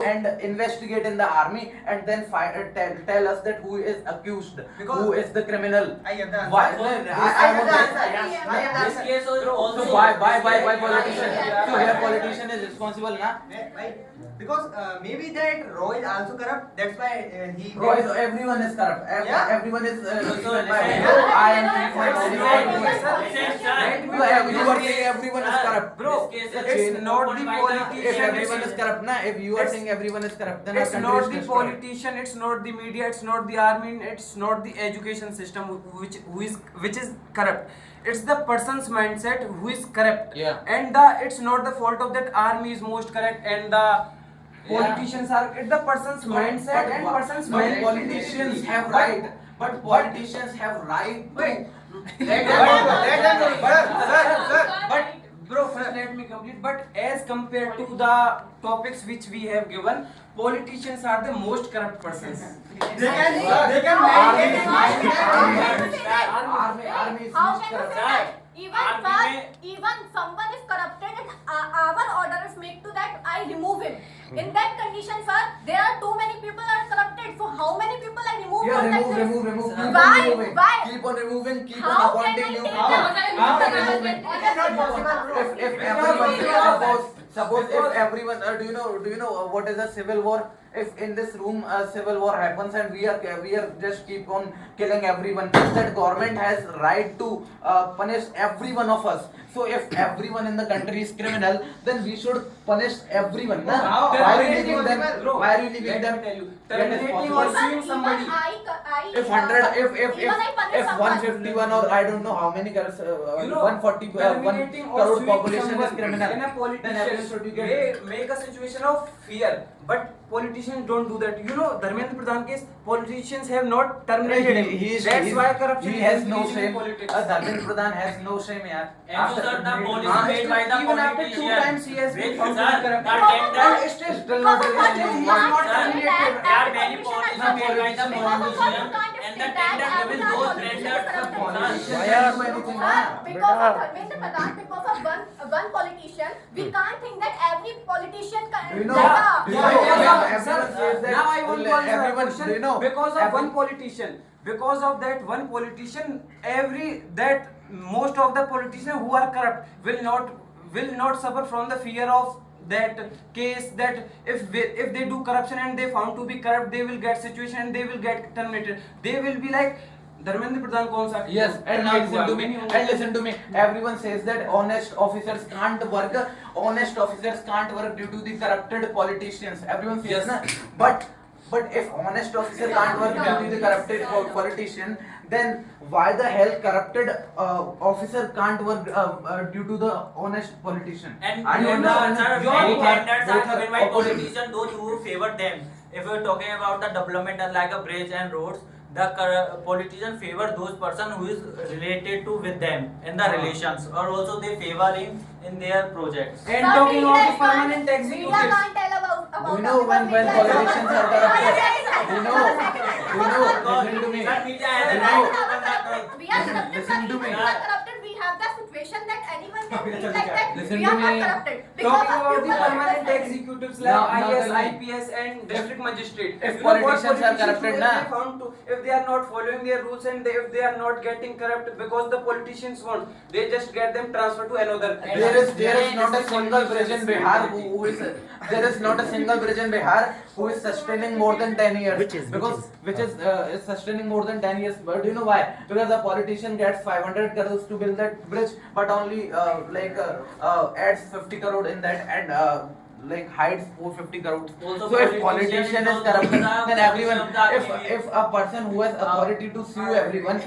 and investigate in the army and then tell us that who is accused, who is the criminal. I have the answer. Why? I have the answer. I have the This answer. case was So also why politician? So here politician is responsible, na? Why? Because maybe that Roy is also corrupt. That's why he. Roy, so everyone is corrupt. Yeah. Everyone is. So I am Bro, you are saying everyone is corrupt, Bro, This case it's is not the opened by the- If politician. everyone is corrupt, na? If you are It's- saying everyone is corrupt, then It's our not country the is destroyed. politician, it's not the media, it's not the army, it's not the education system which is corrupt. It's the person's mindset who is corrupt. Yeah. And it's not the fault of that army is most correct and the politicians are. It's the person's mindset and person's But mentality. politicians have right. But politicians have right. Wait. But bro, first let me complete. But as compared to the topics which we have given, politicians are the most corrupt persons. They can Army marry. is How most can you corrupt. say that? Even Army first, even someone is corrupted and our order is made to that I remove him. In that condition, sir, there are too many people are corrupted. So how many people I remove Yeah, from that list? remove. Keep Why? on removing. Why? Keep on removing. Keep on How can appointing I new take people. them? Keep on removing. It's not possible, bro. If everyone, suppose if everyone, do you know what is a civil war? If in this room a civil war happens and we are just keep on killing everyone, that government has right to punish every one of us. So if everyone in the country is criminal, then we should punish everyone. Na? How? Why are you leaving them? Bro, Why are you leaving let them? me tell you, That is terminating possible. or suing somebody. If 100, if even I punish someone. 151 or I don't know how many crores, You know, 140 1 terminating or crore suing population is someone criminal. in a Then everyone should be politician get. may make a situation of fear, but politicians don't do that. You know, Dharmendra Pradhan case, politicians have not terminated him. That's why corruption he has is no increasing in shame. politics. Dharmendra Pradhan has no shame, yaar. And so, sir, the policy Huh? made by the Even after two politician. times he has been Wait, found to sir, be corrupt. the tender- And still not released. He was not terminated. There are many policies made by the politician, and the tender given those rendered the policy. Why are you anything, na? Because of Dharmendra Pradhan, because of one politician, we can't think that every politician can. You know, like, you Yeah, know, yeah, yeah. everyone Sir, says that now I want to answer a everyone, question. you know, Because of every- one politician, because of that one politician, most of the politicians who are corrupt will not suffer from the fear of that case, that if they do corruption and they found to be corrupt, they will get situation and they will get terminated. They will be like Dharmendra Pradhan kaun sa Yes, and now listen to me. Many- And listen to me. Everyone says that honest officers can't work. Honest officers can't work due to the corrupted politicians. Everyone says, Yes. na? But if honest officer can't work due to the corrupted politician, then why the hell corrupted officer can't work due to the honest politician? And I don't know. sir, Your many part- tenders both are are given by opposite. politicians, those who favor them. If we're talking about the development like a bridge and roads, the politician favor those person who is related to with them in the relations, or also they favor him in their projects. And talking about the permanent Media executives. can't tell about Do you know when politicians are corrupted? Do you know? Listen to me. Sir, media has You a know, right to open that door. We are corrupted, Listen to sir. me. We are corrupted. We have the situation that anyone can feel like that. Listen We to are not me. corrupted. Because Talking of about the people permanent understanding. executives Now- like now IS, tell me. IPS and district magistrate. If You know what politicians are politicians corrupted, do? na? If they found to, if they are not following their rules and if they are not getting corrupt because the politicians want, they just get them transferred to another. There is not a single bridge in Bihar who is there is not a single bridge in Bihar who is sustaining more than 10 years. Which is sustaining more than 10 years. But do you know why? Because a politician gets 500 crores to build that bridge, but only adds 50 crore in that and hides 450 crores. Also, So if politician politician is is corrupt, also the then everyone, position of the if a person who has authority to sue everyone